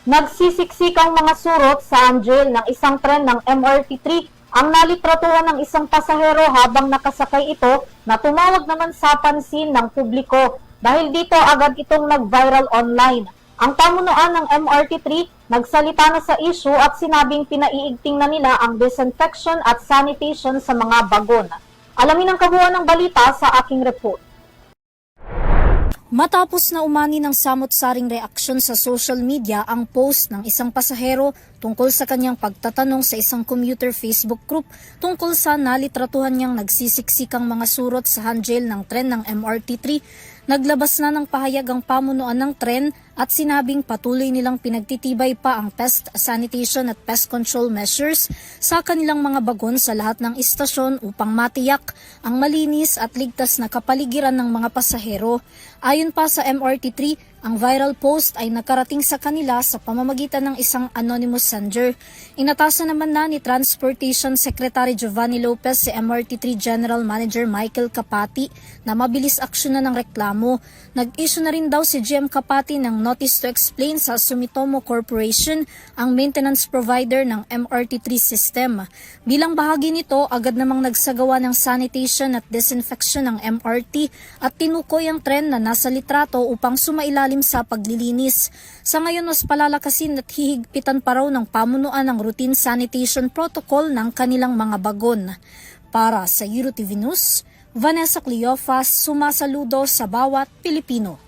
Nagsisiksikang mga surot sa Angel ng isang tren ng MRT3 ang nalitratuhan ng isang pasahero habang nakasakay ito na tumawag naman sa pansin ng publiko. Dahil dito agad itong nag-viral online. Ang pamunuan ng MRT3 nagsalita na sa issue at sinabing pinaiigting na nila ang disinfection at sanitation sa mga bagon. Alamin ang kabuuan ng balita sa aking report. Matapos na umani ng samot-saring reaksyon sa social media ang post ng isang pasahero tungkol sa kanyang pagtatanong sa isang commuter Facebook group tungkol sa nalitratuhan niyang nagsisiksikang mga surot sa handle ng tren ng MRT3, naglabas na ng pahayag ang pamunuan ng tren at sinabing patuloy nilang pinagtitibay pa ang pest sanitation at pest control measures sa kanilang mga bagon sa lahat ng istasyon upang matiyak ang malinis at ligtas na kapaligiran ng mga pasahero. Ayon pa sa MRT3, ang viral post ay nakarating sa kanila sa pamamagitan ng isang anonymous sender. Inatasan naman na ni Transportation Secretary Giovanni Lopez si MRT3 General Manager Michael Capati na mabilis aksyonan ng reklamo. Nag-issue na rin daw si GM Capati ng notice to explain sa Sumitomo Corporation, ang maintenance provider ng MRT3 system. Bilang bahagi nito, agad namang nagsagawa ng sanitation at disinfection ng MRT at tinukoy ang tren na nasa litrato upang sumailalim sa paglilinis. Sa ngayon, mas palalakasin at hihigpitan pa raw ng pamunuan ng routine sanitation protocol ng kanilang mga bagon. Para sa EuroTV News, Vanessa Cleofas, sumasaludo sa bawat Pilipino.